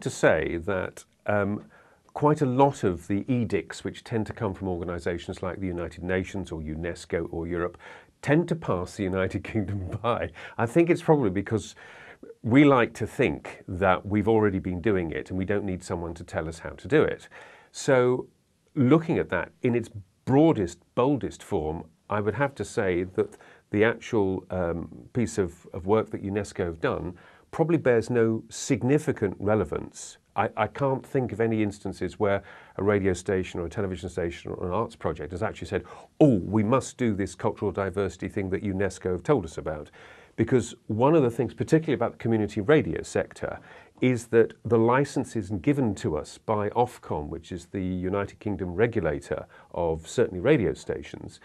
to say that quite a lot of the edicts which tend to come from organisations like the United Nations or UNESCO or Europe tend to pass the United Kingdom by. I think it's probably because we like to think that we've already been doing it and we don't need someone to tell us how to do it. So looking at that in its broadest, boldest form, I would have to say that the actual piece of work that UNESCO have done probably bears no significant relevance. I can't think of any instances where a radio station or a television station or an arts project has actually said, oh, we must do this cultural diversity thing that UNESCO have told us about. Because one of the things, particularly about the community radio sector, is that the licenses given to us by Ofcom, which is the United Kingdom regulator of certainly radio stations,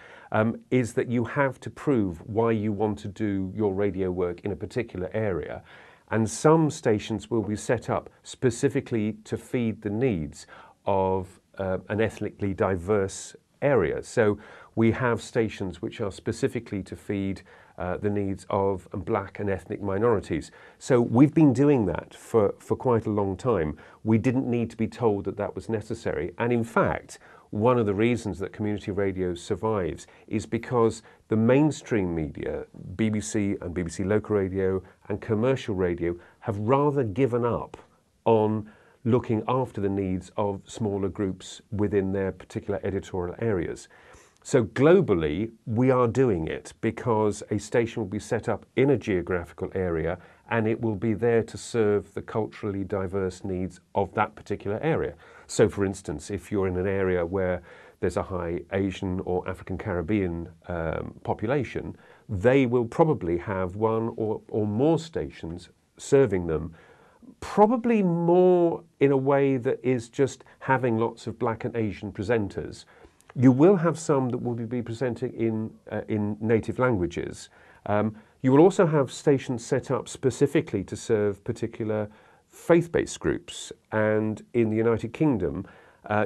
is that you have to prove why you want to do your radio work in a particular area. And some stations will be set up specifically to feed the needs of an ethnically diverse area. So we have stations which are specifically to feed the needs of black and ethnic minorities. So we've been doing that for quite a long time. We didn't need to be told that that was necessary. And in fact, one of the reasons that community radio survives is because the mainstream media, BBC and BBC Local Radio and commercial radio, have rather given up on looking after the needs of smaller groups within their particular editorial areas. So globally, we are doing it because a station will be set up in a geographical area and it will be there to serve the culturally diverse needs of that particular area. So for instance, if you're in an area where there's a high Asian or African Caribbean population, they will probably have one or more stations serving them, probably more in a way that is just having lots of black and Asian presenters. You will have some that will be presenting in native languages. You will also have stations set up specifically to serve particular faith-based groups. And in the United Kingdom,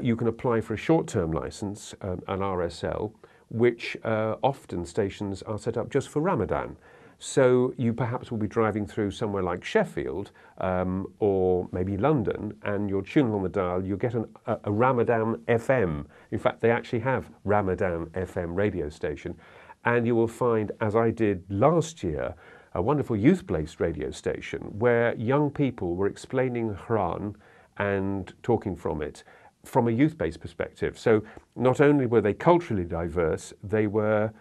you can apply for a short-term license, an RSL, which often stations are set up just for Ramadan. So you perhaps will be driving through somewhere like Sheffield or maybe London, and you're tuning on the dial, you'll get a Ramadan FM. In fact, they actually have Ramadan FM radio station. And you will find, as I did last year, a wonderful youth-based radio station where young people were explaining Quran and talking from it from a youth-based perspective. So not only were they culturally diverse, they were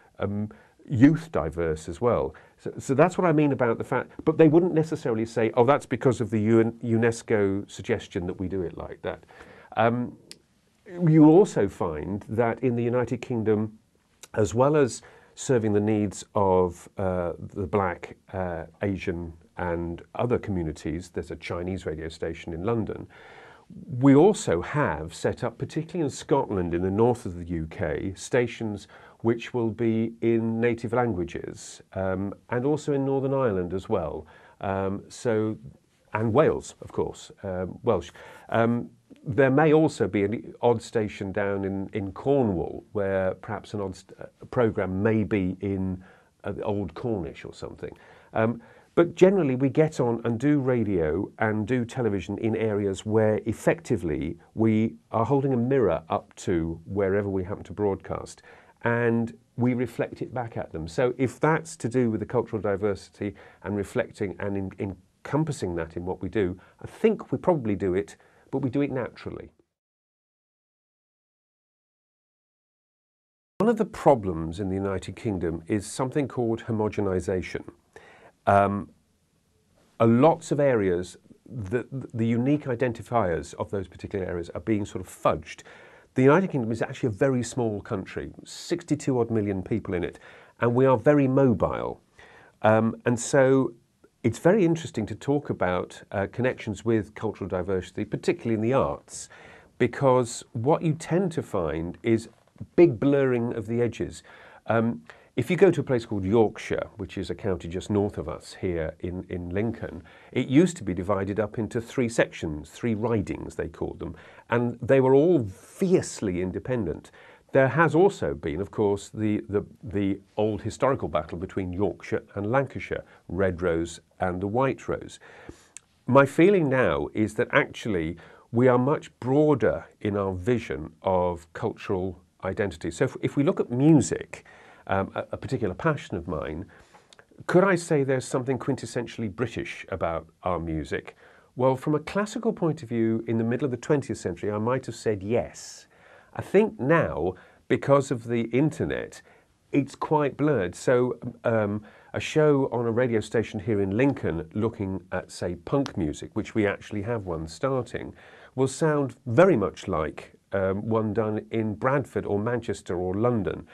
youth diverse as well. So that's what I mean about the fact, but they wouldn't necessarily say, oh, that's because of the UNESCO suggestion that we do it like that. You'll also find that in the United Kingdom, as well as serving the needs of the black, Asian and other communities, there's a Chinese radio station in London, we also have set up, particularly in Scotland, in the north of the UK, stations which will be in native languages, and also in Northern Ireland as well. And Wales, of course, Welsh. There may also be an odd station down in Cornwall where perhaps an odd programme may be in Old Cornish or something. But generally we get on and do radio and do television in areas where effectively we are holding a mirror up to wherever we happen to broadcast, and we reflect it back at them. So if that's to do with the cultural diversity and reflecting and encompassing that in what we do, I think we probably do it, but we do it naturally. One of the problems in the United Kingdom is something called homogenisation. Lots of areas, the unique identifiers of those particular areas are being sort of fudged. The United Kingdom is actually a very small country, 62 odd million people in it, and we are very mobile. And so it's very interesting to talk about connections with cultural diversity, particularly in the arts, because what you tend to find is big blurring of the edges. If you go to a place called Yorkshire, which is a county just north of us here in Lincoln, it used to be divided up into 3 sections, 3 ridings they called them, and they were all fiercely independent. There has also been, of course, the old historical battle between Yorkshire and Lancashire, Red Rose and the White Rose. My feeling now is that actually we are much broader in our vision of cultural identity. So if we look at music, a particular passion of mine, could I say there's something quintessentially British about our music? Well, from a classical point of view, in the middle of the 20th century, I might have said yes. I think now, because of the internet, it's quite blurred. So a show on a radio station here in Lincoln looking at, say, punk music, which we actually have one starting, will sound very much like one done in Bradford or Manchester or London.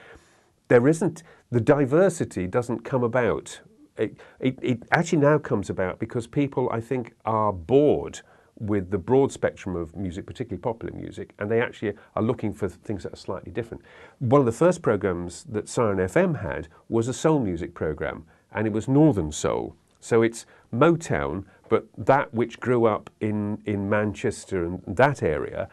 There isn't, the diversity doesn't come about. It actually now comes about because people, I think, are bored with the broad spectrum of music, particularly popular music, and they actually are looking for things that are slightly different. One of the first programs that Siren FM had was a soul music program, and it was Northern Soul. So it's Motown, but that which grew up in Manchester and that area,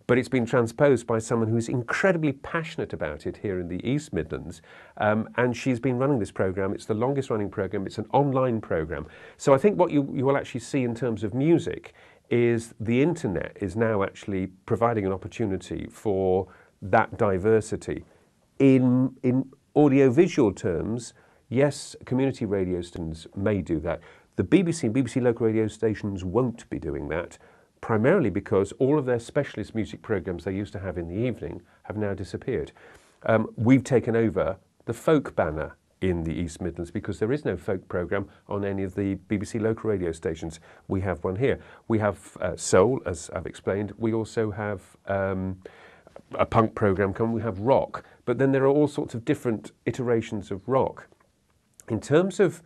but it's been transposed by someone who's incredibly passionate about it here in the East Midlands. And she's been running this program. It's the longest running program. It's an online program. So I think what you will actually see in terms of music is the internet is now actually providing an opportunity for that diversity. In audiovisual terms, yes, community radio stations may do that. The BBC and BBC local radio stations won't be doing that, primarily because all of their specialist music programs they used to have in the evening have now disappeared. We've taken over the folk banner in the East Midlands because there is no folk programme on any of the BBC local radio stations. We have one here. We have soul, as I've explained. We also have a punk programme coming. We have rock. But then there are all sorts of different iterations of rock. In terms of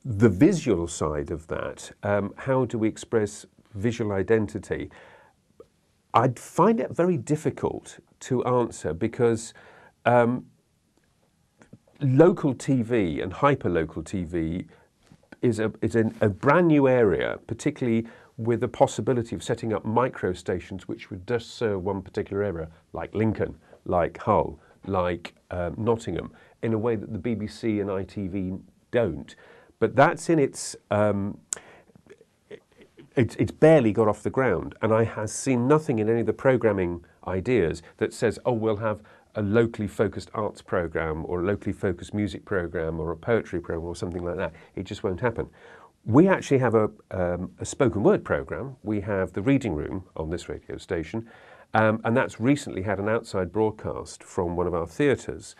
the visual side of that, how do we express visual identity? I'd find it very difficult to answer because local TV and hyperlocal TV is a brand new area, particularly with the possibility of setting up micro stations which would just serve one particular area, like Lincoln, like Hull, like Nottingham, in a way that the BBC and ITV don't. But that's in its barely got off the ground, and I have seen nothing in any of the programming ideas that says, oh, we'll have a locally focused arts program or a locally focused music program or a poetry program or something like that. It just won't happen. We actually have a spoken word program. We have the Reading Room on this radio station, and that's recently had an outside broadcast from one of our theatres.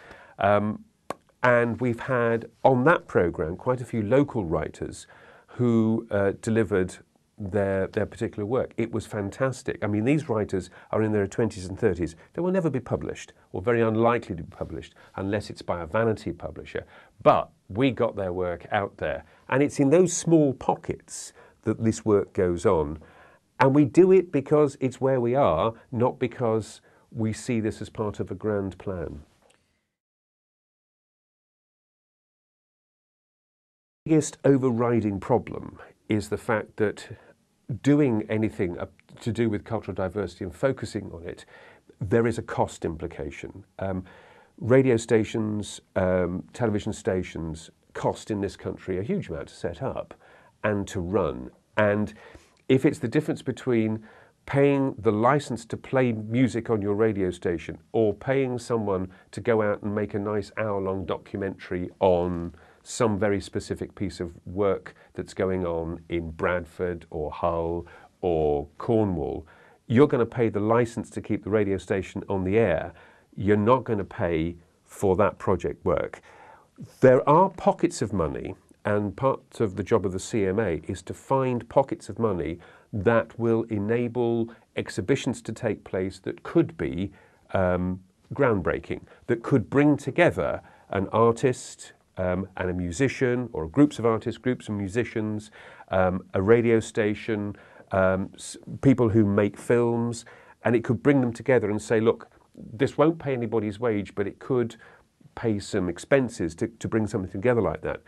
And we've had on that program quite a few local writers who delivered their particular work. It was fantastic. I mean, these writers are in their 20s and 30s. They will never be published, or very unlikely to be published, unless it's by a vanity publisher. But we got their work out there. And it's in those small pockets that this work goes on. And we do it because it's where we are, not because we see this as part of a grand plan. The biggest overriding problem is the fact that doing anything to do with cultural diversity and focusing on it, there is a cost implication. Radio stations, television stations cost in this country a huge amount to set up and to run. And if it's the difference between paying the license to play music on your radio station or paying someone to go out and make a nice hour-long documentary on some very specific piece of work that's going on in Bradford or Hull or Cornwall, you're going to pay the license to keep the radio station on the air. You're not going to pay for that project work. There are pockets of money, and part of the job of the CMA is to find pockets of money that will enable exhibitions to take place that could be groundbreaking, that could bring together an artist, and a musician, or groups of artists, groups of musicians, a radio station, people who make films, and it could bring them together and say, look, this won't pay anybody's wage, but it could pay some expenses to bring something together like that.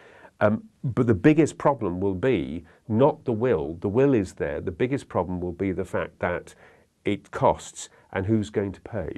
But the biggest problem will be not the will. The will is there. The biggest problem will be the fact that it costs, and who's going to pay.